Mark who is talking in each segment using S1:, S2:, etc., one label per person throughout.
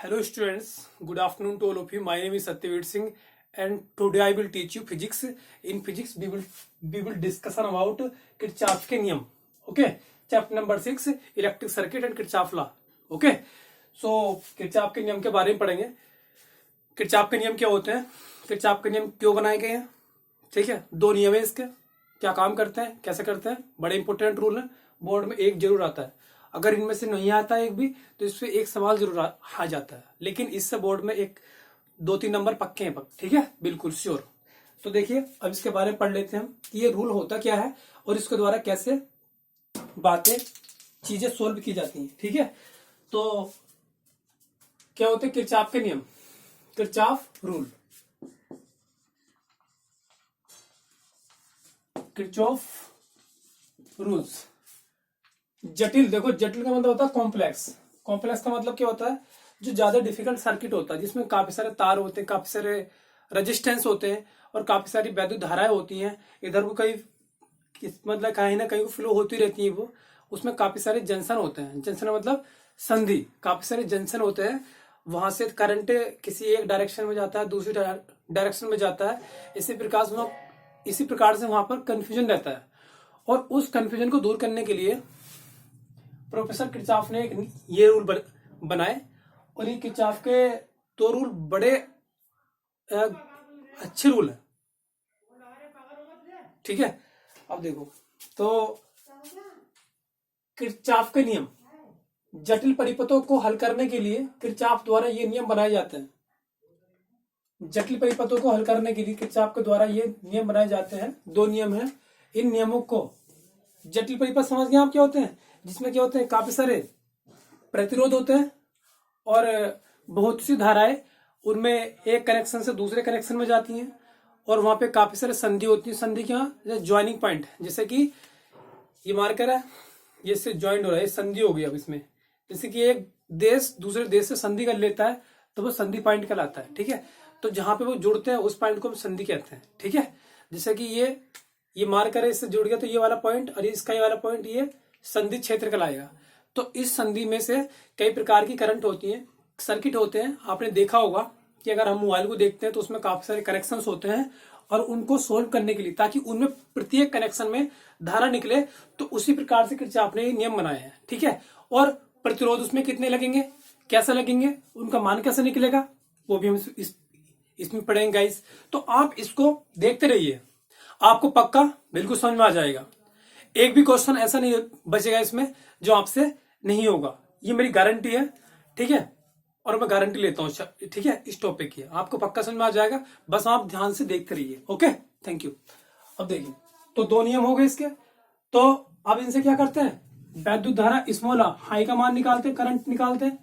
S1: Hello students, good afternoon to all of you. My name is Satyaveer Singh and today I will teach you physics. In physics we will discuss about Kirchhoff के नियम. Okay, chapter number 6 electric circuit and Kirchhoff law. Okay, so Kirchhoff के नियम के बारे में पढ़ेंगे. Kirchhoff के नियम क्या होते हैं, Kirchhoff के नियम क्यों बनाए गए हैं. ठीक है, दो नियम है इसके, क्या काम करते हैं, कैसे करते हैं, बड़े इंपॉर्टेंट रूल है. बोर्ड में एक जरूर आता है. अगर इनमें से नहीं आता एक भी तो इससे एक सवाल जरूर आ जाता है, लेकिन इससे बोर्ड में एक 2-3 नंबर पक्के हैं. ठीक है, बिल्कुल श्योर. तो देखिए अब इसके बारे में पढ़ लेते हैं कि ये रूल होता क्या है और इसके द्वारा कैसे बातें चीजें सोल्व की जाती हैं. ठीक है, तो क्या होते हैं किरचॉफ के नियम, किरचॉफ रूल, किरचॉफ रूल्स. जटिल, देखो जटिल का मतलब होता है कॉम्प्लेक्स. कॉम्प्लेक्स का मतलब क्या होता है, जो ज्यादा डिफिकल्ट सर्किट होता है, जिसमें काफी सारे तार होते हैं, काफी सारे रेजिस्टेंस होते हैं और काफी सारी वैद्युत धाराएं होती हैं. इधर को कहीं मतलब कहीं ना कहीं फ्लो होती रहती है. वो उसमें काफी सारे जंक्शन होते हैं. जंक्शन मतलब संधि, काफी सारे जंक्शन होते हैं. वहां से करंट किसी एक डायरेक्शन में जाता है, दूसरी डायरेक्शन में जाता है. इसी प्रकार से वहां पर कंफ्यूजन रहता है. और उस कंफ्यूजन को दूर करने के लिए प्रोफेसर किरचॉफ ने ये रूल बनाए. और ये किरचॉफ के दो रूल बड़े अच्छे रूल हैं. ठीक है, अब देखो तो किरचॉफ के नियम, जटिल परिपथों को हल करने के लिए किरचॉफ द्वारा ये नियम बनाए जाते हैं. जटिल परिपथों को हल करने के लिए किरचॉफ के द्वारा ये नियम बनाए जाते हैं. दो नियम हैं. इन नियमों को, जटिल परिपथ समझ गए आप क्या होते हैं, जिसमें क्या होते हैं काफी सारे प्रतिरोध होते हैं और बहुत सी धाराएं उनमें एक कनेक्शन से दूसरे कनेक्शन में जाती हैं. और वहां पे काफी सारे संधि होती है. संधि क्या, ज्वाइनिंग पॉइंट, जैसे कि ये मार्कर है, ये इससे ज्वाइंट हो रहा है, ये संधि हो गई. अब इसमें जैसे कि एक देश दूसरे देश से संधि कर लेता है तो वो संधि पॉइंट कहलाता है. ठीक है, तो जहां पे वो जुड़ते हैं उस पॉइंट को हम संधि कहते हैं. ठीक है, जैसे कि ये मार्कर है, इससे जुड़ गया तो ये वाला पॉइंट और इसका ये वाला पॉइंट, ये संधि क्षेत्र कहलाएगा. तो इस संधि में से कई प्रकार की करंट होती हैं, सर्किट होते हैं. आपने देखा होगा कि अगर हम मोबाइल को देखते हैं तो उसमें काफी सारे कनेक्शंस होते हैं और उनको सोल्व करने के लिए, ताकि उनमें प्रत्येक कनेक्शन में धारा निकले, तो उसी प्रकार से किरचॉफ ने नियम बनाए हैं. ठीक है, और प्रतिरोध उसमें कितने लगेंगे, कैसे लगेंगे, उनका मान कैसे निकलेगा, वो भी हम इसमें पढ़ेंगे गाइस. तो आप इसको देखते रहिए, आपको पक्का बिल्कुल समझ में आ जाएगा. एक भी क्वेश्चन ऐसा नहीं बचेगा इसमें जो आपसे नहीं होगा, ये मेरी गारंटी है. ठीक है, और मैं गारंटी लेता हूँ. ठीक है, इस टॉपिक की आपको पक्का समझ में आ जाएगा, बस आप ध्यान से देखते रहिए. Okay, thank you. अब देखिए, तो दो नियम हो गए इसके. तो अब इनसे क्या करते हैं, वैद्युत धारा स्मॉल हाई का मान निकालते हैं, करंट निकालते हैं,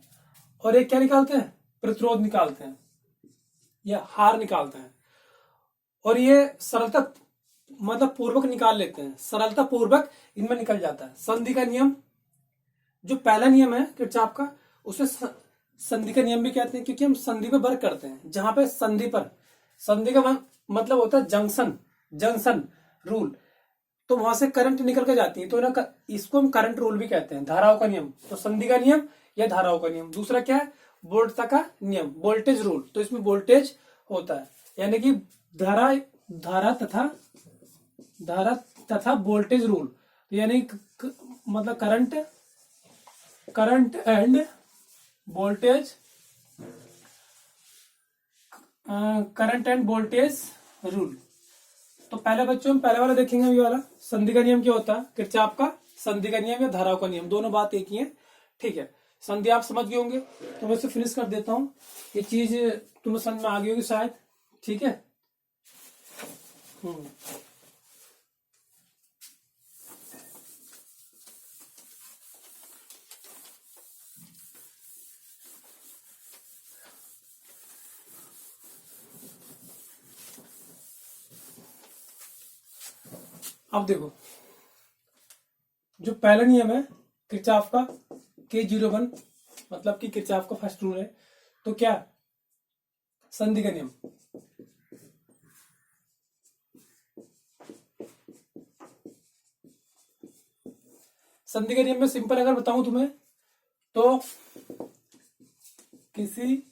S1: और एक क्या निकालते हैं, प्रतिरोध निकालते हैं या हार निकालते हैं. और ये सरलता मतलब पूर्वक निकाल लेते हैं, सरलता पूर्वक इनमें निकल जाता है. संधि का नियम, जो पहला नियम है किरचॉफ का, उसे संधि का नियम भी कहते हैं, क्योंकि हम संधि पे वर्क करते हैं. जहां पे संधि पर, संधि का मतलब होता है जंक्शन, जंक्शन रूल. तो वहां से करंट निकल के जाती है, तो इसको हम करंट रूल भी कहते हैं. धाराओं का नियम, तो संधि का नियम या धाराओं का नियम. दूसरा क्या है, वोल्टता का नियम, वोल्टेज रूल. तो इसमें वोल्टेज होता है, यानी कि धारा तथा वोल्टेज रूल, यानी मतलब current end voltage, current end voltage rule. तो पहले बच्चों हम पहले वाला देखेंगे. ये वाला संधि का नियम क्या होता है, किरचॉफ का संधि का नियम या धाराओं का नियम, दोनों बात एक ही है. ठीक है, संधि आप समझ गए होंगे, तो मैं इसे फिनिश कर देता हूं. ये चीज तुम्हें समझ में आ गई होगी शायद. ठीक है, अब देखो, जो पहला नियम है किरचॉफ का, K01, मतलब कि किरचॉफ का फर्स्ट रूल है. तो क्या, संधि का नियम. संधि के नियम में सिंपल अगर बताऊं तुम्हें, तो किसी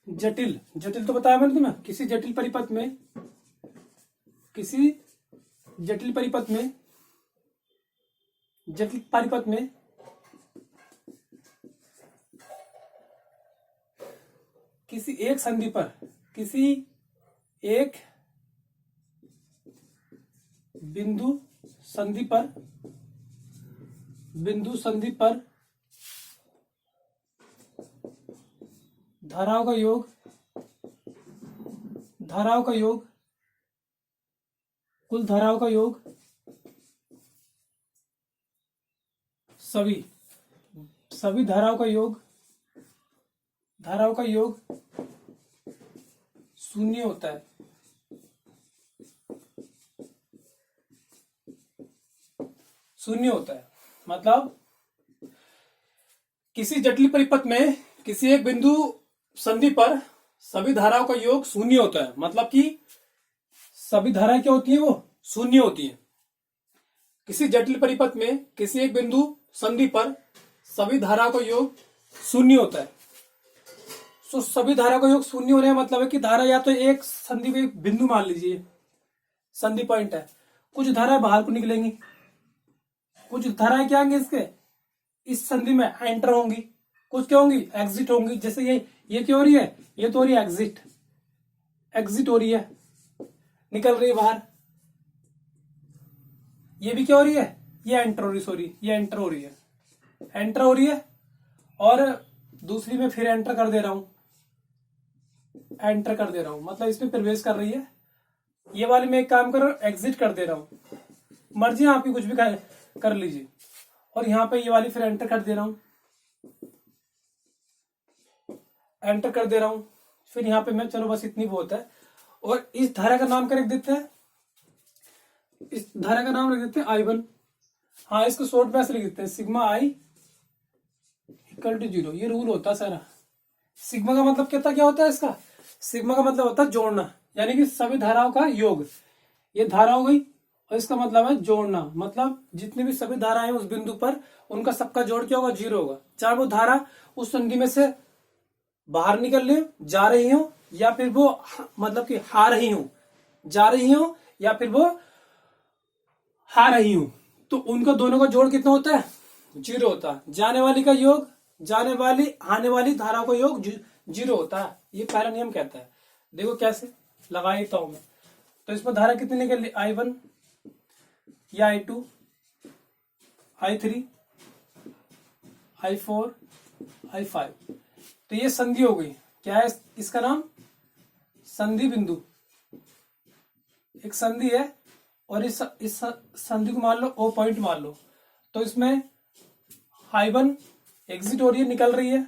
S1: जटिल जटिल तो बताया मैंने तुम्हें, किसी जटिल परिपथ में, किसी जटिल परिपथ में, जटिल परिपथ में किसी एक संधि पर, किसी एक बिंदु संधि पर, बिंदु संधि पर धाराओं का योग, धाराओं का योग, कुल धाराओं का योग सभी, सभी धाराओं का योग, धाराओं का योग शून्य होता है। शून्य होता है मतलब किसी जटिल परिपथ में किसी एक बिंदु संधि पर सभी धाराओं का योग शून्य होता है। मतलब कि सभी धाराएं क्या होती है, वो शून्य होती है। किसी जटिल परिपथ में किसी एक बिंदु संधि पर सभी धाराओं का योग शून्य होता है। तो सभी धाराओं का योग शून्य होने का मतलब है कि धारा या तो एक संधि में बिंदु मान लीजिए, संधि पॉइंट है, कुछ धाराएं बाहर को निकलेंगी, कुछ धाराएं क्या होंगी इसके, इस संधि में एंटर होंगी, कुछ क्या होंगी एग्जिट होंगी। जैसे ये क्या हो रही है, ये तो हो रही है एग्जिट, एग्जिट हो रही है, निकल रही है बाहर। ये भी क्या हो रही है, ये एंटर हो रही, सॉरी ये एंटर हो रही है, एंटर हो रही है। और दूसरी में फिर एंटर कर दे रहा हूं, एंटर कर दे रहा हूं मतलब इसमें प्रवेश कर रही है। ये वाली में एक काम कर रहा हूं, एग्जिट कर दे रहा हूं, मर्जी आपकी कुछ भी कर लीजिए। और यहां पे ये वाली फिर एंटर कर दे रहा हूं, एंटर कर दे रहा हूं। फिर यहां पे मैं, चलो बस इतनी बहुत है। और इस धारा का नाम क्या रख देते हैं, इस धारा का नाम रख देते हैं I1। हाँ, इसको शॉर्ट में ऐसे लिख देते हैं, सिग्मा I इक्वल टू 0। ये रूल होता है सारा। सिग्मा का मतलब क्या होता है इसका, सिग्मा का मतलब होता है जोड़ना, यानी कि सभी धाराओं का योग। ये धारा हो गई और इसका मतलब है जोड़ना, मतलब जितनी भी सभी धाराएं उस बिंदु पर उनका सबका जोड़ क्या होगा, 0 होगा। चाहे वो धारा उस संधि में से बाहर निकल रही हो, जा रही हो, या फिर वो मतलब कि हा रही हो, जा रही हो, या फिर वो हा रही हूं, तो उनका दोनों का जोड़ कितना होता है, 0 होता है। जाने वाली का योग, जाने वाली आने वाली धारा का योग 0 होता है। ये पहला नियम कहता है। देखो कैसे लगा देता हूं मैं। तो इसमें धारा कितनी निकल ली, I1 या I2, I3, I4, I5। तो ये संधि हो गई। क्या है इसका नाम, संधि बिंदु। एक संधि है और इस संधि को मान लो O पॉइंट मान लो। तो इसमें I1 एग्जिट हो रही है, निकल रही है,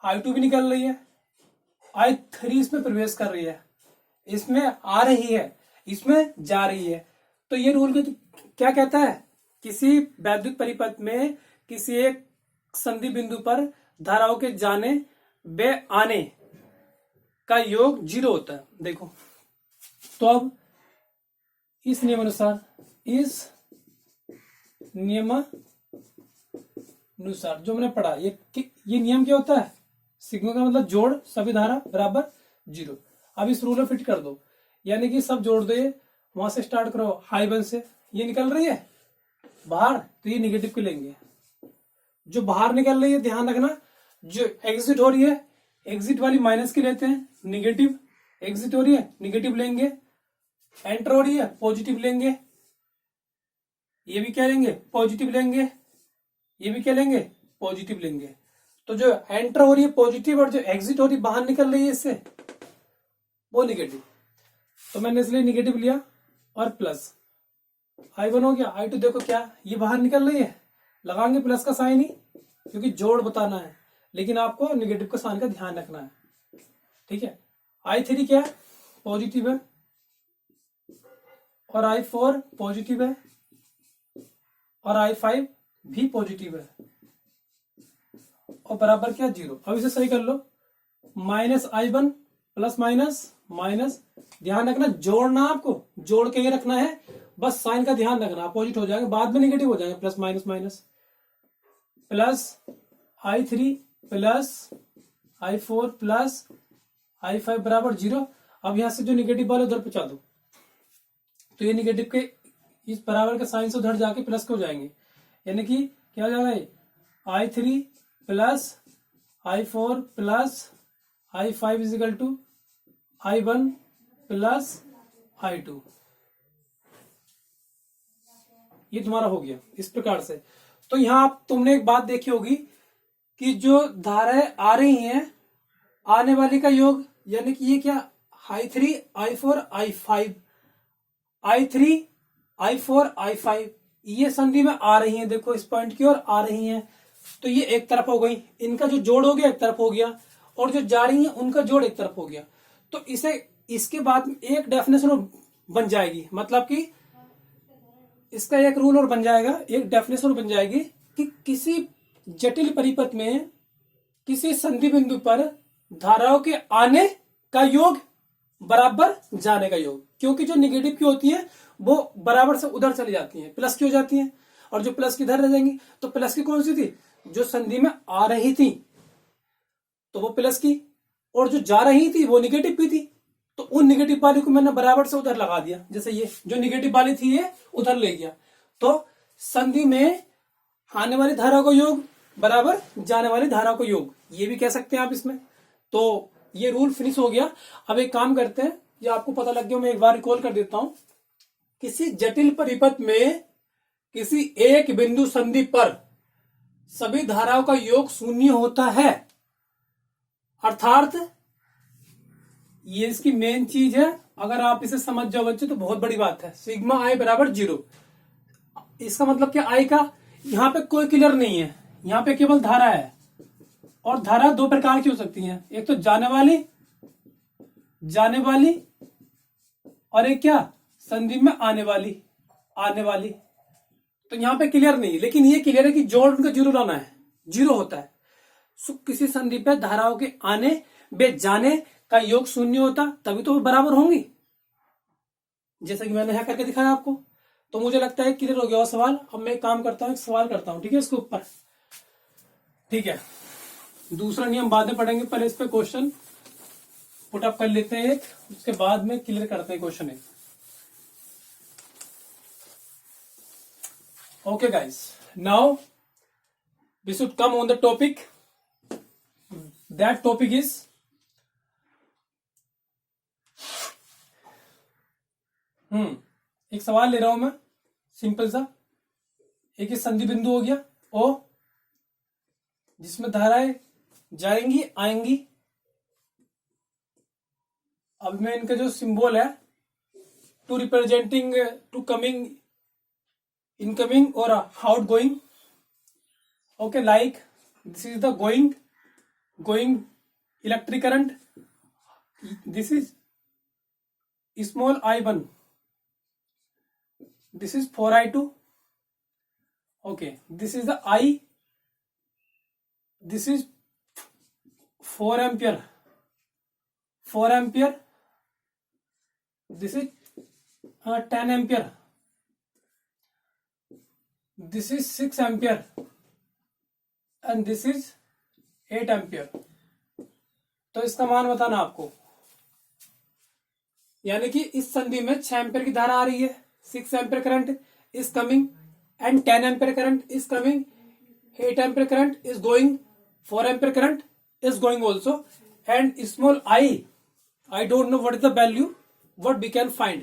S1: I2 भी निकल रही है, I3 इसमें प्रवेश कर रही है, इसमें आ रही है, इसमें जा रही है। तो ये रूल क्या कहता है, किसी वैद्युत परिपथ में किसी एक संधि बिंदु पर धाराओं के जाने व आने का योग 0 होता है। देखो तो अब इस नियमानुसार, इस नियमानुसार जो मैंने पढ़ा, ये नियम क्या होता है, सिग्मा का मतलब जोड़, सभी धारा बराबर 0। अब इस रूल में फिट कर दो, यानी कि सब जोड़ दो। ये वहां से स्टार्ट करो, I1 से, ये निकल रही है बाहर, तो ये निगेटिव को लेंगे। जो बाहर निकल रही है ध्यान रखना, जो एग्जिट हो रही है, एग्जिट वाली माइनस की लेते हैं, निगेटिव। एग्जिट हो रही है निगेटिव लेंगे, एंटर हो रही है पॉजिटिव लेंगे, ये भी क्या लेंगे, पॉजिटिव लेंगे, ये भी क्या लेंगे, पॉजिटिव लेंगे। तो जो एंटर हो रही है पॉजिटिव और जो एग्जिट हो रही है बाहर निकल रही है इससे, वो निगेटिव। तो मैंने इसलिए निगेटिव लिया और प्लस। I1 हो गया, I2 देखो क्या, ये बाहर निकल रही है, लगाएंगे प्लस का साइन ही, क्योंकि जोड़ बताना है, लेकिन आपको निगेटिव का साइन का ध्यान रखना है, ठीक है। I3 क्या है, पॉजिटिव है, और I4 पॉजिटिव है, और I5 भी पॉजिटिव है, और बराबर क्या, 0। अब इसे सही कर लो, -I1 प्लस माइनस माइनस, ध्यान रखना जोड़ना, आपको जोड़ के ही रखना है, बस साइन का ध्यान रखना, अपोजिट हो जाएंगे, बाद में निगेटिव हो जाएंगे, plus minus minus. Plus I3 plus I4 plus I5 बराबर 0। अब यहां से जो निगेटिव वाले उधर पहुंचा दो, तो ये निगेटिव के इस बराबर के साइन से उधर जाके प्लस के हो जाएंगे, यानी कि क्या हो जाएगा ये I3 plus I4 plus I5 is equal to I1 plus I2। ये तुम्हारा हो गया इस प्रकार से। तो यहां तुमने एक बात देखी होगी कि जो धाराएं आ रही हैं, आने वाली का योग, यानी कि ये क्या I3 I4 I5, I3 I4 I5 ये संधि में आ रही हैं, देखो इस पॉइंट की ओर आ रही हैं, तो ये एक तरफ हो गई, इनका जो जोड़ हो गया एक तरफ हो गया, और जो जा रही हैं उनका जोड़ एक तरफ हो गया। तो इसे इसके बाद एक डेफिनेशन बन जाएगी, मतलब कि इसका एक रूल और बन जाएगा, एक डेफिनेशन बन जाएगी कि किसी जटिल परिपथ में किसी संधि बिंदु पर धाराओं के आने का योग बराबर जाने का योग, क्योंकि जो निगेटिव की होती है वो बराबर से उधर चली जाती है, प्लस की हो जाती है, और जो प्लस की इधर रह जाएंगी। तो प्लस की कौन सी थी, जो संधि में आ रही थी तो वो प्लस की, और जो जा रही थी वो निगेटिव की थी, तो उन निगेटिव वाली को मैंने बराबर से उधर लगा दिया, जैसे ये जो निगेटिव वाली थी ये उधर ले गया। तो संधि में आने वाली धारा को योग बराबर जाने वाली धारा को योग, ये भी कह सकते हैं आप इसमें। तो ये रूल फिनिश हो गया। अब एक काम करते हैं, ये आपको पता लग गया, मैं एक बार रिकॉल कर देता हूं। किसी जटिल परिपथ में किसी एक बिंदु संधि पर सभी धाराओं का योग शून्य होता है, अर्थात ये इसकी मेन चीज है। अगर आप इसे समझ जाओ बच्चे तो बहुत बड़ी बात है। सिग्मा आई बराबर 0, इसका मतलब क्या, आई का यहां पे कोई क्लियर नहीं है, यहां पे केवल धारा है, और धारा दो प्रकार की हो सकती है, एक तो जाने वाली और एक क्या संधि में आने वाली। तो यहां पे क्लियर नहीं, लेकिन ये क्लियर है कि जोड़ उनका 0 लाना है, 0 होता है। किसी संधि पे धाराओं के आने बे जाने का योग शून्य होता, तभी तो वो बराबर होंगी, जैसा कि मैंने यहां करके दिखाया आपको। तो मुझे लगता है क्लियर हो गया वो सवाल। अब मैं एक काम करता हूं, एक सवाल करता हूं, ठीक है, इसके ऊपर, ठीक है। दूसरा नियम बाद में पढ़ेंगे, पहले इस पे क्वेश्चन पुटअप कर लेते हैं एक, उसके बाद में क्लियर करते हैं क्वेश्चन एक। Okay guys, now we should come on the topic. That topic is एक सवाल ले रहा हूं मैं, सिंपल सा। एक ही संधि बिंदु हो गया ओ, जिसमें धाराएं जाएंगी आएंगी। अब मैं इनका जो सिंबल है two representing two coming, incoming और out going, okay, like this is the going electric current, this is small I1, this is 4I2, okay, this is the I, this is 4 ampere, this is 10 ampere, this is 6 ampere, and this is 8 ampere। तो इसका मान बताना आपको, यानी कि इस संधि में 6 एम्पियर की धारा आ रही है, 6 ampere current is coming, and 10 ampere current is coming, 8 ampere current is going, 4 ampere current is going also, and small I don't know what is the value, what we can find,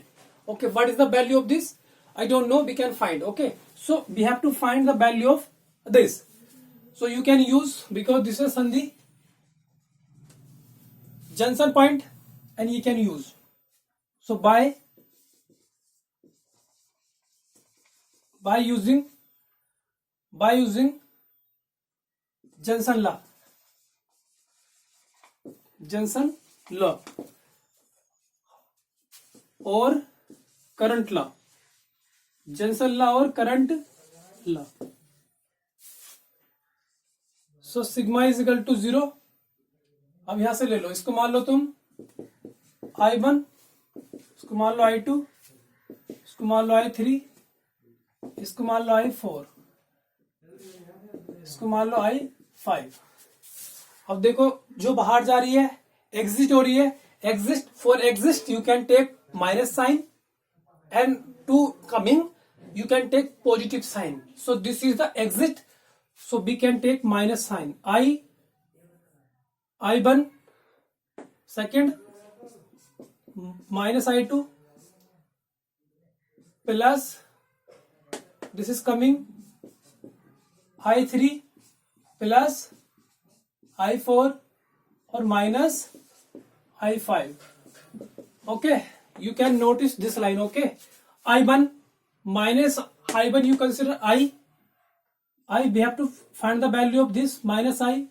S1: okay, what is the value of this, I don't know, we can find, okay, so we have to find the value of this, so you can use, because this is sandhi junction point, and you can use, so by using junction law और current law, junction law और current law, so sigma is equal to 0। अब यहां से ले लो, इसको मान लो तुम I1, इसको मान लो I2, इसको मान लो I3, इसको मान लो I4, इसको मान लो I5। अब देखो जो बाहर जा रही है एग्जिट हो रही है, exist, for exist you can take minus sign and to coming you can take positive sign. So this is the exit. So we can take minus sign. I1 second minus I2 plus this is coming I3 plus I4 or minus I5. Okay, you can notice this line. Okay, I1 minus I1 you consider I we have to find the value of this minus I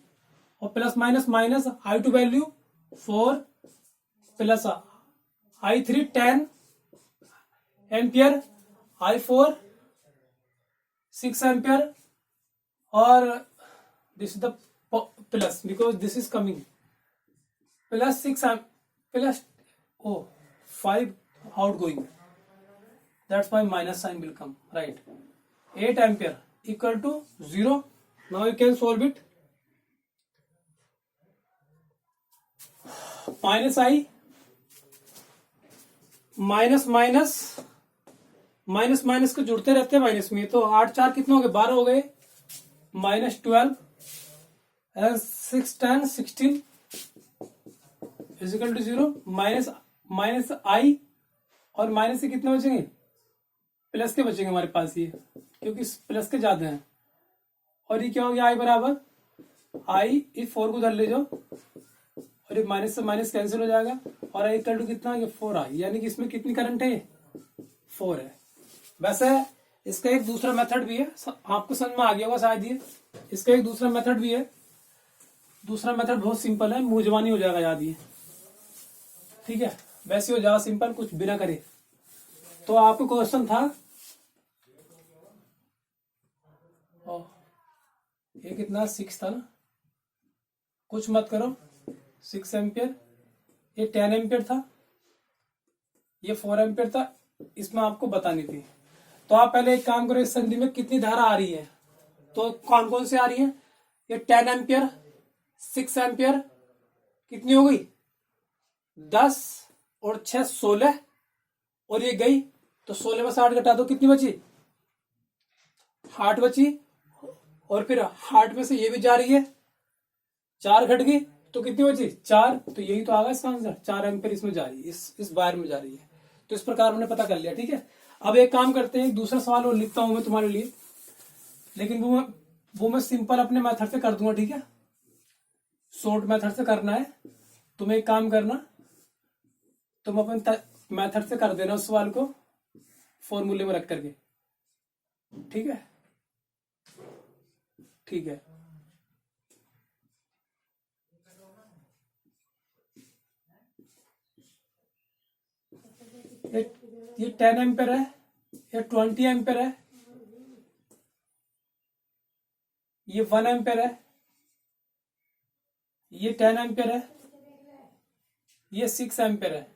S1: or plus minus minus I2 value 4 plus I3 10 ampere, I4 6 ampere, or this is the plus because this is coming plus 6 plus 5 outgoing. That's why minus sign will come, right? 8 ampere equal to 0. Now you can solve it. Minus I minus minus minus minus को जुड़ते रहते हैं minus में, तो 8 4 कितने हो गए 12 हो गए, minus 12 and 6 10 16 is equal to 0. Minus minus I और माइनस से कितने बचेंगे, प्लस के बचेंगे हमारे पास ये, क्योंकि प्लस के ज्यादा हैं। और ये क्या हो गया I बराबर I, इस 4 को उधर ले जाओ और ये माइनस से माइनस कैंसिल हो जाएगा और I इक्वल टू कितना, ये 4I, यानी कि इसमें कितनी करंट है 4 है। वैसे इसका एक दूसरा मेथड भी है, आपको समझ में आ गया होगा शायद ये। इसका एक दूसरा मेथड भी है, दूसरा मेथड बहुत सिंपल है, मुंह जबानी हो जाएगा याद ये, ठीक है, वैसे हो जाएगा सिंपल, कुछ बिना करे। तो आपको क्वेश्चन था ये कितना 6 था ना, कुछ मत करो, 6 एम्पियर, ये 10 एम्पियर था, ये 4 एम्पियर था, इसमें आपको बतानी थी। तो आप पहले एक काम करो, इस संधि में कितनी धारा आ रही है, तो कौन कौन से आ रही है, ये 10 एम्पियर, 6 एम्पियर, कितनी हो गई 10 और 6 16, और ये गई तो 16 में से 8 घटा दो, कितनी बची 8 बची, और फिर 8 में से ये भी जा रही है, 4 घट गई तो कितनी बची 4, तो यही तो आ गया इसका आंसर, 4 एम्पियर इसमें जा रही है, इस वायर में जा रही है। तो इस प्रकार हमने पता कर लिया, ठीक है। अब एक काम करते हैं, एक दूसरा सवाल और लिखता हूं मैं तुम्हारे लिए, लेकिन वो मैं सिंपल अपने मेथड से कर दूंगा, ठीक है, शॉर्ट मेथड से करना है। तुम एक काम करना, तुम अपने मेथड से कर देना उस सवाल को फॉर्मूले में रख करके, ठीक है, ठीक है। ये 10 एम्पियर है, ये 20 एम्पियर है, ये 1 एम्पियर है, ये 10 एम्पियर है, ये 6 एम्पियर है,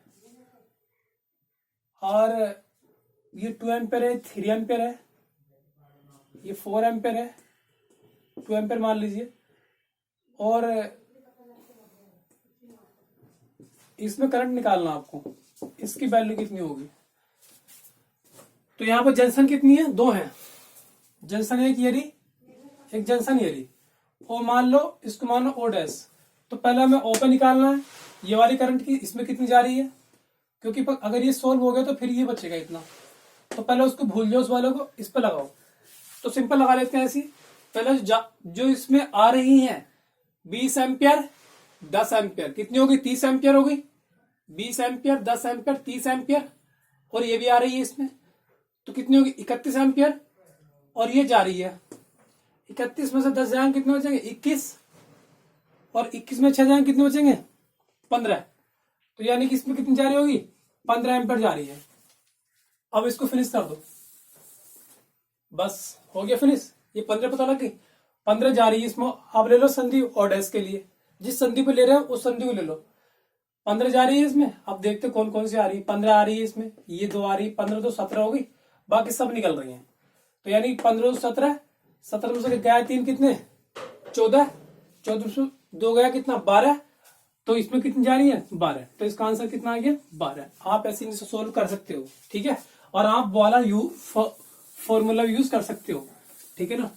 S1: और ये 2 एम्पियर है, 3 एम्पियर है, ये 4 एम्पियर है, 2 एम्पियर मान लीजिए, और इसमें करंट निकालना आपको, इसकी वैल्यू कितनी होगी। तो यहां पर जंक्शन कितनी है, 2 है, जंक्शन एक ये रही, एक जंक्शन ये रही, ओ मान लो, इसको मान लो ओ डैश। तो पहले हमें ओ पे निकालना है, ये वाली करंट की इसमें कितनी जा रही है, क्योंकि अगर ये सोल्व हो गया तो फिर ये बचेगा इतना, तो पहले उसको भूल जाओ, उस वाले को इस पे लगाओ। तो सिंपल लगा लेते हैं ऐसी, पहले जो इसमें आ रही है 20 एम्पियर 10 एम्पियर, कितनी होगी 30 एम्पियर हो गई, 20 एम्पियर 10 एम्पियर 30 एम्पियर, और ये भी आ रही है इसमें, तो कितनी होगी 31 एम्पियर, और ये जा रही है 31 में से 10 जाएंगे कितने बचेंगे 21, और 21 में 6 जाएंगे कितने बचेंगे 15, तो यानी कि इसमें कितनी जा रही होगी 15 एम्पियर जा रही है। अब इसको फिनिश कर दो, बस हो गया फिनिश, ये 15 पता लग गई, 15 जा रही है इसमें। अब ले लो संधि और डैश के लिए, जिस संधि पे ले रहे हो उस संधि को ले लो, 15 जा रही है इसमें। अब देखते कौन कौन सी आ रही है, 15 आ रही है इसमें, ये 2 आ रही है, 15 तो 17 हो गई, बाकी सब निकल रही हैं, तो यानी 15 तो 17, 17 में से गया 3 कितने 14, 14 से 2 गया कितना 12, तो इसमें कितनी जा रही है 12, तो इसका आंसर कितना आ गया 12। आप ऐसे इसे सोल्व कर सकते हो, ठीक है, और आप वाला फॉर्मूला यूज कर सकते हो, ठीक है ना।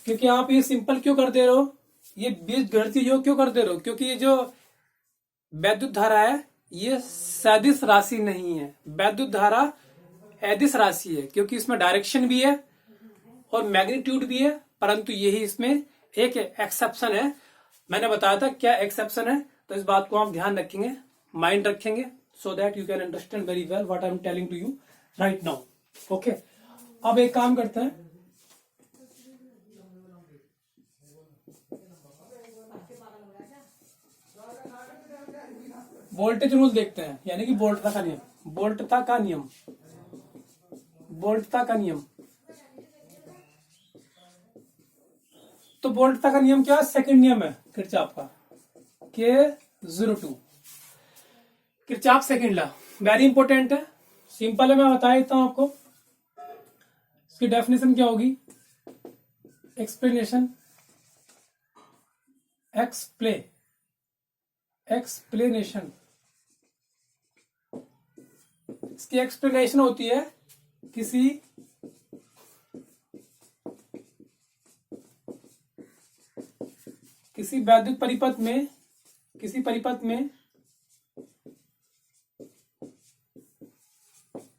S1: क्योंकि आप ये सिंपल क्यों कर दे रहे हो, ये बीजगणितीय योग क्यों कर दे रहे हो, क्योंकि ये जो वैद्युत धारा है ये सदिश राशि नहीं है, वैद्युत धारा अदिश राशि है, क्योंकि इसमें डायरेक्शन भी है और मैग्नीट्यूड भी है, परंतु यही इसमें एक एक्सेप्शन है। मैंने बताया था क्या एक्सेप्शन है, तो इस बात को आप ध्यान रखेंगे, माइंड रखेंगे, so that you can understand very well what I am telling to you right now. Okay, अब एक काम करते हैं, वोल्टेज रूल देखते हैं, यानी कि वोल्टता का नियम, वोल्टता का नियम, वोल्टता का नियम। तो वोल्टता का नियम क्या है, सेकंड नियम है किरचॉफ का, K02, Kirchhoff second law, very important है, सिंपल है, मैं बता देता हूं आपको। इसकी डेफिनेशन क्या होगी, एक्सप्लेनेशन, इसकी एक्सप्लेनेशन होती है किसी वैद्युत परिपथ में, किसी परिपथ में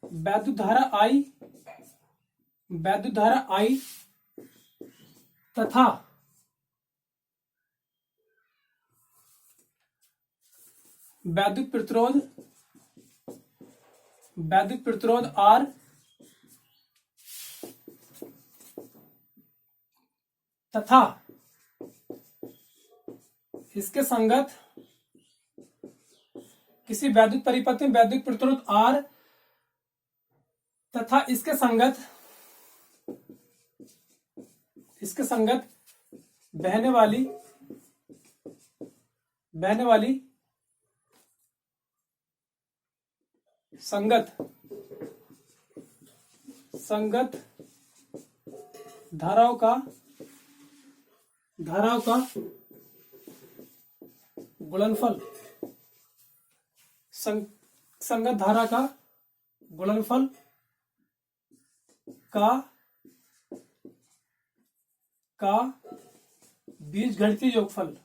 S1: वैद्युत धारा I तथा वैद्युत प्रतिरोध R तथा इसके संगत, किसी वैद्युत परिपथ में वैद्युत प्रतिरोध R तथा इसके संगत बहने वाली संगत धाराओं का गुणनफल, संगत धारा का गुणनफल का बीजगणितीय योगफल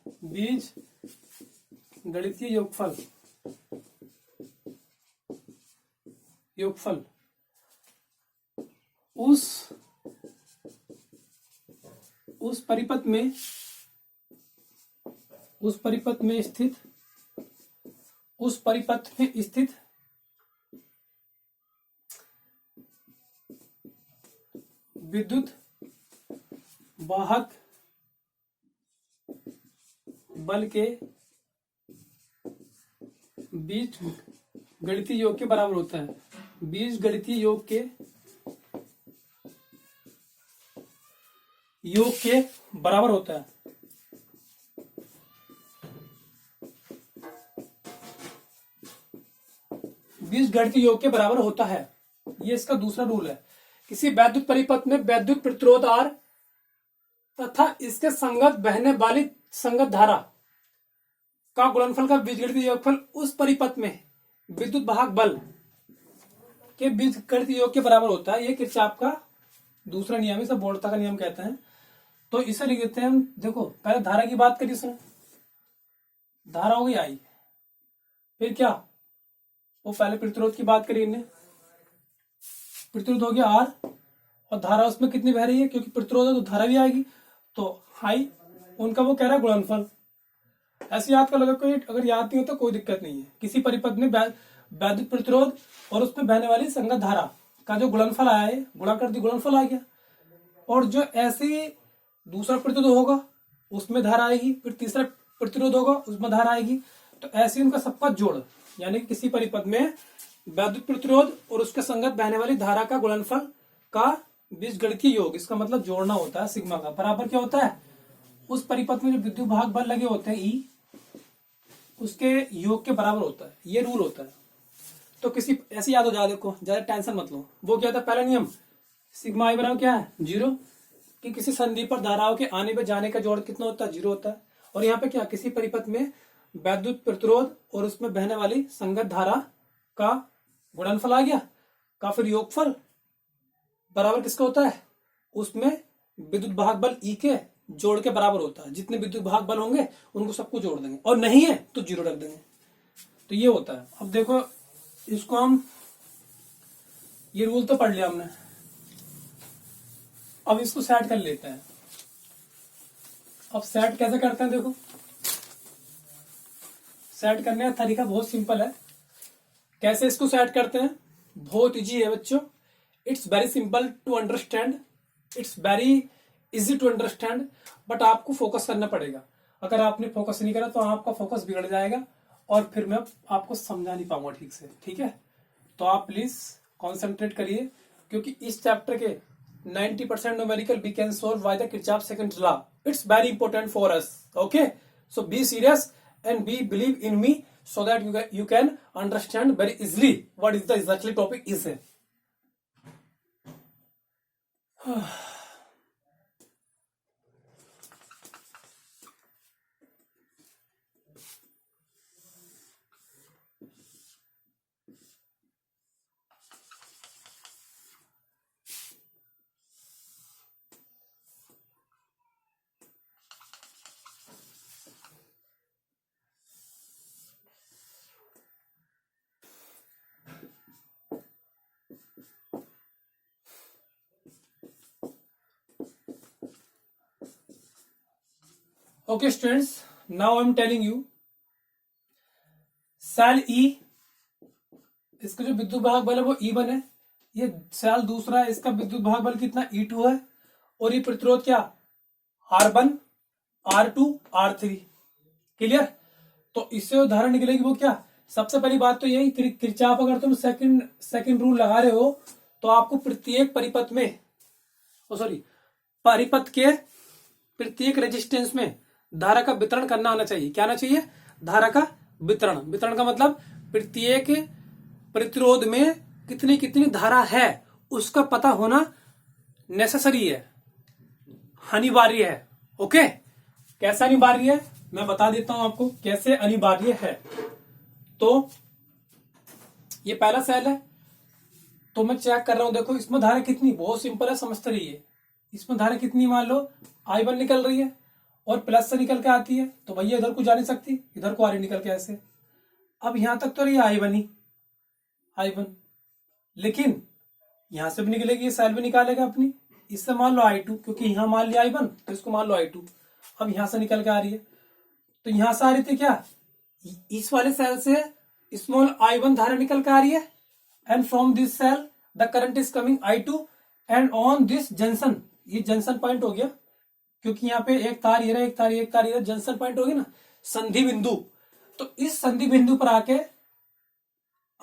S1: उस परिपथ में स्थित विद्युत वाहक बल के बीज गणितीय योग के बराबर होता है, बीज गणितीय योग के बराबर होता है। बीज गणितीय योग के बराबर होता है, ये इसका दूसरा रूल है। किसी वैद्युत परिपथ में वैद्युत प्रतिरोध R तथा इसके संगत बहने वाली संगत धारा का गुणनफल का बीजगणितीय योगफल उस परिपथ में विद्युत वाहक बल के बीजगणितीय योग के बराबर होता है। ये किरचॉफ का दूसरा नियम है, इसे वोल्टता का नियम कहते हैं। तो इसे लिख देते हैं हम, देखो पहले धारा की बात करिए, सुनो, धारा हो गई I, फिर क्या, वो पहले प्रतिरोध की बात करी इनने, प्रतिरोध हो गया R, और धारा उसमें कितनी बह रही है, क्योंकि प्रतिरोध है तो धारा भी आएगी, तो I उनका वो कह रहा है गुणनफल। ऐसे याद कर लो, कोई अगर याद नहीं हो तो कोई दिक्कत नहीं है। किसी परिपथ में वैद्युत प्रतिरोध और उसमें बहने वाली संगत धारा का जो गुणनफल आया है, गुणा कर दी, गुणनफल आ गया। और जो ऐसे दूसरा प्रतिरोध होगा उसमें धारा आएगी, फिर तीसरा प्रतिरोध होगा उसमें धारा आएगी, तो ऐसे उनका सबका जोड़, यानी किसी परिपथ में वैद्युत प्रतिरोध और उसके संगत बहने वाली धारा का गुणनफल का बीजगणितीय योग, इसका मतलब जोड़ना होता है सिग्मा का, बराबर क्या होता है, उस परिपथ में जो विद्युत भाग बल लगे होते हैं E, उसके योग के बराबर होता है। ये रूल होता है। तो किसी ऐसे याद हो जाए, देखो ज्यादा टेंशन मत लो। वो क्या था पहला नियम, सिग्मा I बराबर क्या है 0, कि किसी संधि पर धाराओं के आने व जाने का जोड़ कितना होता है, 0 होता है। और यहाँ पे क्या, किसी परिपथ में वैद्युत प्रतिरोध और उसमें बहने वाली संगत धारा का गुणनफल आ गया, का फिर योगफल बराबर किसका होता है, उसमें विद्युत भाग बल ई के जोड़ के बराबर होता है। जितने विद्युत भाग बल होंगे उनको सबको जोड़ देंगे, और नहीं है तो 0 रख देंगे। तो ये होता है। अब देखो इसको हम, ये रूल तो पढ़ लिया हमने, अब इसको सेट कर लेते हैं। अब सेट कैसे करते हैं, देखो सेट करने का तरीका बहुत सिंपल है। कैसे इसको सेट करते हैं, बहुत इजी है बच्चों। It's very simple to understand, it's very easy to understand, but आपको फोकस करना पड़ेगा। अगर आपने फोकस नहीं करा तो आपका फोकस बिगड़ जाएगा और फिर मैं आपको समझा नहीं पाऊंगा ठीक से, ठीक है। तो आप प्लीज कॉन्सेंट्रेट करिए, क्योंकि इस चैप्टर के 90% numerical we can solve by the Kirchhoff second law. It's very important for us, okay. So be serious and be believe in me so that you can understand very easily what is the exactly topic is. Okay students, now I am telling you cell E, इसका जो विद्युत भाग बल है वो E1 है। ये cell दूसरा है, इसका विद्युत भाग बल कितना, E2 है। और ये प्रतिरोध क्या, R1 R2 R3। क्लियर। तो इससे उदाहरण निकलेगी वो क्या, सबसे पहली बात तो यही, किरचॉफ अगर तुम सेकंड रूल लगा रहे हो तो आपको प्रत्येक परिपथ में, परिपथ के प्रत्येक रेजिस्टेंस में धारा का वितरण करना आना चाहिए। क्या आना चाहिए, धारा का वितरण। वितरण का मतलब प्रत्येक प्रतिरोध में कितनी कितनी धारा है उसका पता होना नेसेसरी है, अनिवार्य है। ओके, कैसे अनिवार्य है मैं बता देता हूं आपको कैसे अनिवार्य है। तो ये पहला सेल है, तो मैं चेक कर रहा हूं, देखो इसमें धारा कितनी, बहुत सिंपल है, समझते रहिए। इसमें धारा कितनी, मान लो I1 निकल रही है और प्लस से निकल के आती है, तो भैया इधर को जा नहीं सकती, इधर को आ रही निकल के ऐसे। अब यहां तक तो रही I1 ही, I1, लेकिन यहां से भी निकलेगी, ये सेल भी निकालेगा अपनी। इससे मान लो I2, क्योंकि यहां मान लिया I1 तो इसको मान लो I2। अब यहां से निकल के आ रही है, तो यहां से आ रही थी क्या, इस वाले सेल से स्मॉल I1 धारा निकल के आ रही है, and from this cell the current is coming I2 and on this junction, ये जंक्शन पॉइंट हो गया, क्योंकि यहाँ पे एक तार ये रहा, एक तार ये, एक तार ये, जंक्शन पॉइंट हो गया ना, संधि बिंदु। तो इस संधि बिंदु पर आके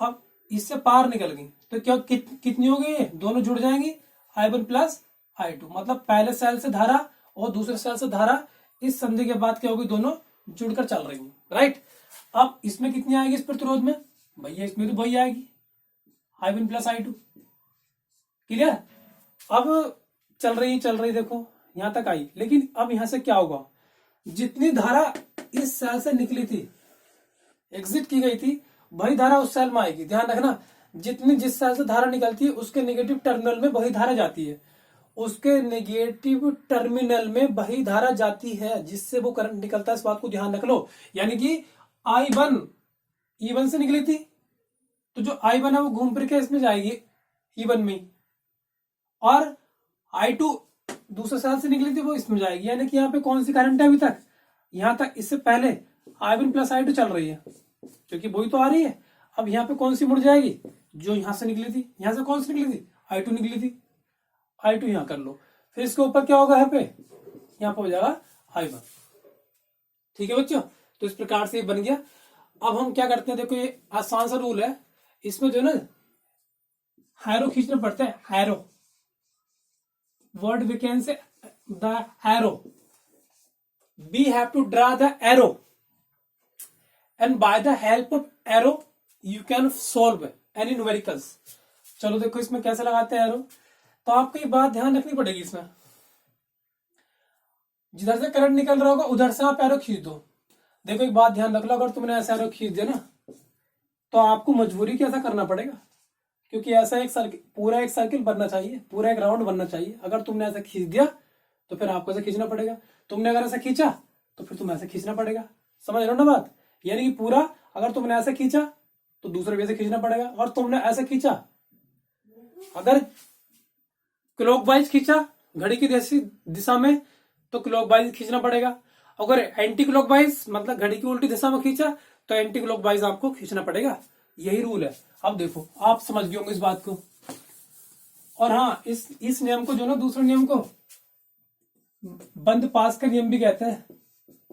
S1: अब इससे पार निकल गई, तो क्या कितनी हो गई, दोनों जुड़ जाएंगी, I1 प्लस I2। मतलब पहले सेल से धारा और दूसरे सेल से धारा इस संधि के बाद क्या होगी, दोनों जुड़कर चल रही है, राइट। अब इसमें कितनी आएगी इस प्रतिरोध में, भैया इसमें तो वही आएगी, I1 प्लस I2। क्लियर। अब चल रही देखो यहां तक आई, लेकिन अब यहां से क्या होगा, जितनी धारा इस सेल से निकली थी, एग्जिट की गई थी, वही धारा उस सेल में आएगी। ध्यान रखना, जिस सेल से धारा निकलती है उसके नेगेटिव टर्मिनल में वही धारा जाती है, उसके नेगेटिव टर्मिनल में वही धारा जाती है जिससे वो करंट निकलता है। इस बात को ध्यान रख लो। यानी कि I1 E1 से निकली थी, तो जो I1 है वो घूम फिर के इसमें जाएगी E1 में, और I2 दूसरे सेल से निकली थी वो इसमें जाएगी। यानी कि यहाँ पे कौन सी करंट है अभी तक, यहां तक इससे पहले I1 प्लस I2 चल रही है, क्योंकि वही तो आ रही है। अब यहाँ पे कौन सी मुड़ जाएगी, जो यहां से निकली थी, यहां से कौन सी निकली थी, I2 निकली थी, I2 यहां कर लो, फिर इसके ऊपर क्या होगा, यहाँ पे हो जाएगा I1। ठीक है बच्चों, तो इस प्रकार से ये बन गया। अब हम क्या करते हैं, देखो ये आसान सा रूल है, इसमें जो है ना हैरो खींचना पड़ता है, harrow word we can say the arrow, we have to draw the arrow and by the help of arrow you can solve any numericals। चलो देखो इसमें कैसे लगाते हैं एरो, तो आपको ये बात ध्यान रखनी पड़ेगी इसमें। जिधर से करंट निकल रहा होगा उधर से आप एरो खींच दो। देखो एक बात ध्यान रख लो, अगर तुमने ऐसा एरो खींच दिया ना तो आपको मजबूरी के ऐसा करना पड़ेगा, क्योंकि ऐसा एक सर्किल, पूरा एक सर्किल बनना चाहिए, पूरा एक राउंड बनना चाहिए। अगर तुमने ऐसा खींच दिया तो फिर आपको ऐसा खींचना पड़ेगा, तुमने अगर ऐसा खींचा तो फिर तुम्हें ऐसा खींचना पड़ेगा। समझ रहे हो ना बात? यानी कि पूरा अगर तुमने ऐसा खींचा तो दूसरे वे से खींचना पड़ेगा, और तुमने ऐसा खींचा, अगर क्लॉकवाइज खींचा घड़ी की दिशा में तो क्लॉकवाइज खींचना पड़ेगा, अगर एंटी क्लॉकवाइज मतलब घड़ी की उल्टी दिशा में खींचा तो एंटी क्लॉकवाइज आपको खींचना पड़ेगा। यही रूल है। अब देखो आप समझ गए होंगे इस बात को। और हाँ, इस नियम को जो ना, दूसरे नियम को बंद पास का नियम भी कहते हैं,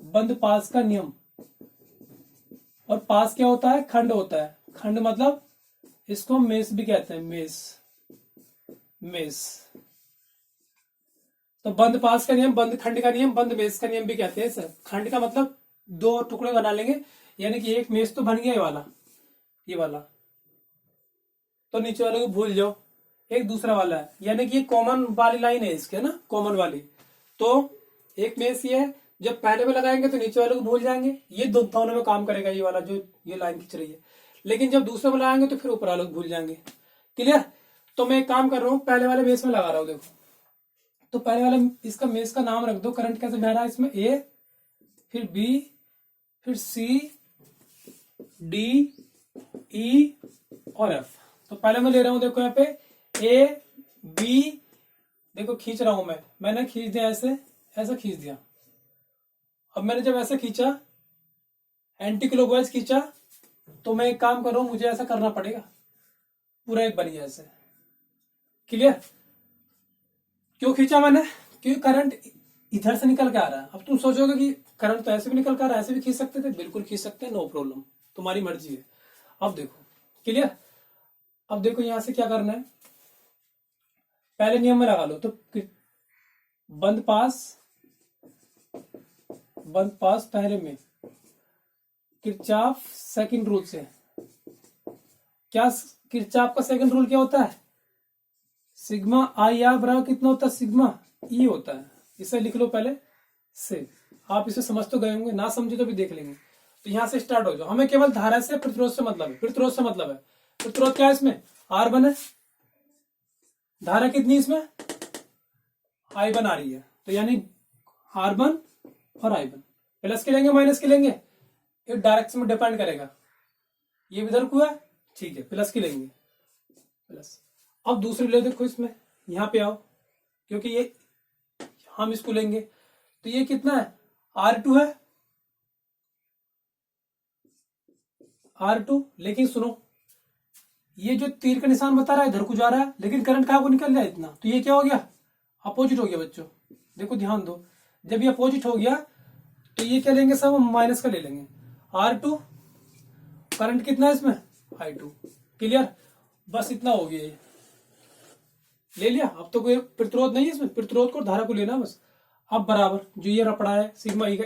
S1: बंद पास का नियम। और पास क्या होता है? खंड होता है। खंड मतलब इसको मेस भी कहते हैं, मेस। तो बंद पास का नियम, बंद खंड का नियम, बंद मेस का नियम भी कहते हैं सर। खंड का मतलब दो टुकड़े बना लेंगे, यानी कि एक मेस तो बन गया ये वाला, तो नीचे वाले को भूल जाओ। एक दूसरा वाला है, यानी कि ये कॉमन वाली लाइन है इसके ना, कॉमन वाली। तो एक मेस ये है, जब पहले में लगाएंगे तो नीचे वाले को भूल जाएंगे, ये दोनों में काम करेगा ये वाला जो ये लाइन खींच रही है। लेकिन जब दूसरे में लगाएंगे तो फिर ऊपर वाले को भूल जाएंगे। क्लियर? तो मैं एक काम कर रहा हूँ, पहले वाले मेस में लगा रहा हूँ। देखो तो पहले वाले इसका मेस का नाम रख दो। करंट कैसे बह रहा है इसमें? ए, फिर बी, फिर सी, डी, ई और एफ। तो पहले मैं ले रहा हूं, देखो यहाँ पे ए बी, देखो खींच रहा हूं मैंने खींच दिया, ऐसा खींच दिया। अब मैंने जब ऐसा खींचा, एंटी क्लॉकवाइज खींचा, तो मैं एक काम कर रहा हूं, मुझे ऐसा करना पड़ेगा, पूरा एक बन गया ऐसे। क्लियर? क्यों खींचा मैंने? क्योंकि करंट इधर से निकल के आ रहा है। अब तुम सोचोगे कि करंट तो ऐसे भी निकल के आ रहा है, ऐसे भी खींच सकते थे। बिल्कुल खींच सकते हैं, नो प्रॉब्लम, तुम्हारी मर्जी है। अब देखो, क्लियर? अब देखो यहां से क्या करना है, पहले नियम में लगा लो। तो बंद पास पहले में, किरचॉफ सेकंड रूल से। क्या किरचॉफ का सेकंड रूल क्या होता है? सिग्मा आई आर बराबर कितना होता है? सिग्मा ई होता है। इसे लिख लो पहले से। आप इसे समझ तो गए होंगे, ना समझे तो भी देख लेंगे। तो यहां से स्टार्ट हो जाओ। हमें केवल धारा से, प्रतिरोध से मतलब है। प्रतिरोध से मतलब है, प्रतिरोध क्या है इसमें? R1 है। धारा कितनी इसमें? I1 आ रही है, तो यानी R1 और I1 प्लस के लेंगे माइनस के लेंगे, ये डायरेक्शन में डिपेंड करेगा। ये इधर को है, ठीक है, प्लस के लेंगे, प्लस। अब दूसरी ले देखो, इसमें यहां पे आओ, क्योंकि ये हम इसको लेंगे। तो ये कितना है? R2 है, R2। लेकिन सुनो, ये जो तीर का निशान बता रहा है इधर को जा रहा है, लेकिन करंट कहां को निकल रहा है इतना, तो ये क्या हो गया? अपोजिट हो गया बच्चों। देखो ध्यान दो, जब ये अपोजिट हो गया तो ये क्या लेंगे सब? माइनस का ले लेंगे। R2, करंट कितना है इसमें? I2। क्लियर? बस इतना हो गया, ये ले लिया। अब तो कोई प्रतिरोध नहीं है इसमें, प्रतिरोध को धारा को लेना बस। अब बराबर जो ये रपड़ा है सिग्मा ई का,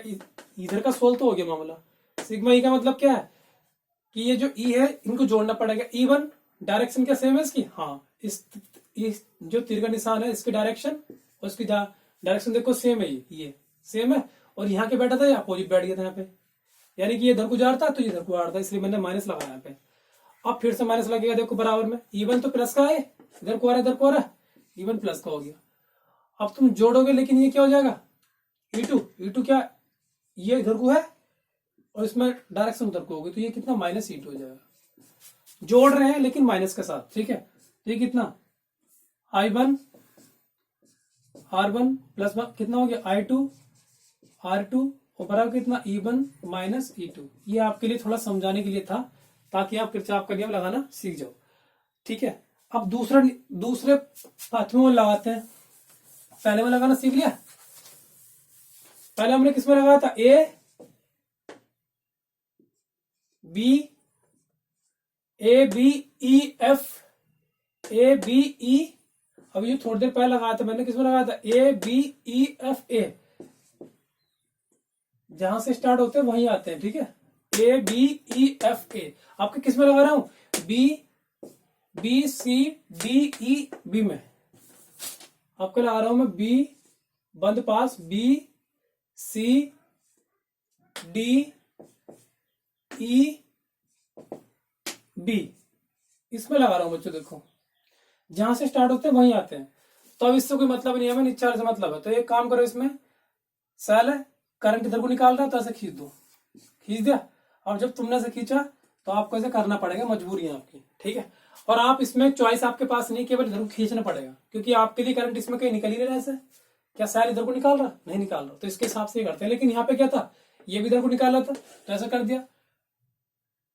S1: इधर का सोल्व तो हो गया मामला। सिग्मा ई का मतलब क्या है कि ये जो ई है इनको जोड़ना पड़ेगा। E1 डायरेक्शन क्या सेम है इसकी? हाँ, इस जो तीर का निशान है इसकी डायरेक्शन और इसकी डायरेक्शन देखो सेम है, ये सेम है। और यहाँ के बैठा था, ये अपोजिट बैठ गया था यहाँ पे, यानी कि ये इधर को जा रहा था तो ये इधर को आ रहा था, इसलिए मैंने माइनस लगाया यहाँ पे। अब फिर से माइनस लगेगा, देखो बराबर में। E1 तो प्लस का है, इधर को आ रहा है, इधर को आ रहा है, E1 प्लस का हो गया। अब तुम जोड़ोगे, लेकिन ये क्या हो जाएगा? E2 क्या, ये इधर को है और इसमें डायरेक्शन उधर को होगी, तो ये कितना? माइनस E2 हो जाएगा। जोड़ रहे हैं लेकिन माइनस के साथ, ठीक है। तो ये कितना? I1 R1 प्लस कितना हो गया? I2 R2 और बराबर कितना? E1 minus E2। ये आपके लिए थोड़ा समझाने के लिए था, ताकि आप किरचॉफ का नियम लगाना सीख जाओ, ठीक है। अब दूसरे पाथ में लगाते हैं। पहले में लगाना सीख लिया, पहले हमने किसमें लगाया था? A B E F, A B E। अभी ये थोड़ी देर पहले लगाया था मैंने, किसमें लगाया था? A B E F A। जहां से स्टार्ट होते हैं वहीं आते हैं, ठीक है। A B E F A। आपके किसमें लगा रहा हूं? B C D E B में आपको लगा रहा हूं मैं। B बंद pass, B C D E B, इसमें लगा रहा हूं बच्चों। देखो जहां से स्टार्ट होते हैं वहीं आते हैं, तो अब इससे कोई मतलब नहीं है, मैं नीचे से मतलब है। तो एक काम करो, इसमें सेल है, करंट इधर को निकाल रहा है तो ऐसे खींच दो, खींच दिया। अब जब तुमने से खींचा तो आपको ऐसे करना पड़ेगा, मजबूरी है आपकी, ठीक है। और आप इसमें चॉइस आपके पास नहीं, केवल इधर को खींचना पड़ेगा, क्योंकि आपके लिए करंट इसमें कहीं निकल ही नहीं रहा है। ऐसे क्या सेल इधर को निकाल रहा, नहीं निकाल रहा, तो इसके हिसाब से ही करते हैं। लेकिन यहाँ पे क्या था, ये भी इधर को निकाल रहा था तो ऐसा कर दिया।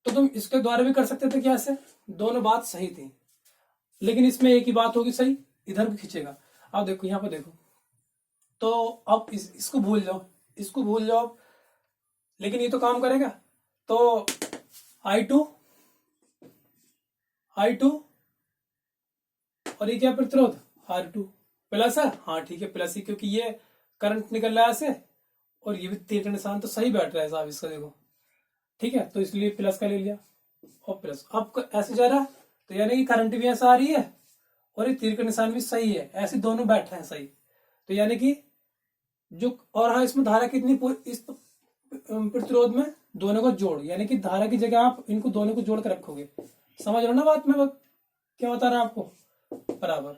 S1: तो तुम इसके द्वारा भी कर सकते थे क्या, ऐसे दोनों बात सही थी। लेकिन इसमें एक ही बात होगी सही, इधर भी खींचेगा। अब देखो यहाँ पे देखो, तो अब इसको भूल जाओ, इसको भूल जाओ, लेकिन ये तो काम करेगा। तो I2 और ये क्या प्रतिरोध R2 प्लस है, हाँ ठीक है प्लस ही, क्योंकि ये करंट निकल रहा है ऐसे और ये भी तीर का निशान तो सही बैठ रहा है साहब इसका, देखो ठीक है, तो इसलिए प्लस का ले लिया और प्लस। अब ऐसे जा रहा है तो यानी कि करंट भी ऐसा आ रही है और ये तीर का निशान भी सही है, ऐसे दोनों बैठ रहे हैं सही। तो यानी कि जो, और हाँ इसमें धारा कितनी, इस प्रतिरोध में दोनों को जोड़, यानी कि धारा की जगह आप इनको दोनों को जोड़ कर रखोगे। समझ रहे हो ना बात में क्या बता रहा है आपको, बराबर।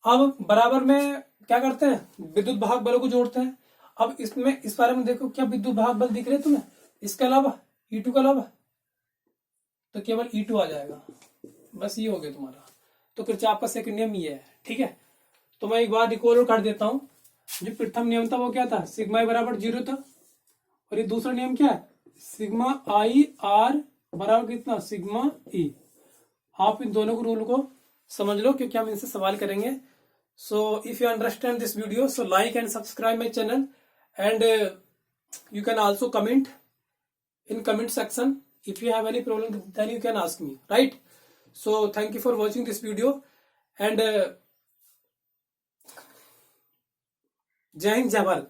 S1: अब बराबर में क्या करते हैं, विद्युत भाग बलों को जोड़ते हैं। अब इसमें इस बारे में देखो, क्या विद्युत भाग बल दिख रहे हैं तुम्हें इसके अलावा, E2 के अलावा, तो केवल E2 आ जाएगा, बस ये हो गया तुम्हारा। तो किरचॉफ का सेकंड नियम ये है, ठीक है। तो मैं एक बार रिकॉल कर देता हूं। जो प्रथम नियम था वो क्या था, सिग्मा बराबर 0 था, और ये दूसरा नियम क्या है, सिग्मा आई आर बराबर कितना, सिग्मा ई। आप इन दोनों को रूल को समझ लो, क्योंकि हम इनसे सवाल करेंगे। So if you understand this video, so like and subscribe my channel, and you can also comment in comment section. If you have any problem, then you can ask me, right? So thank you for watching this video, and Jai Hind, Jai Bharat.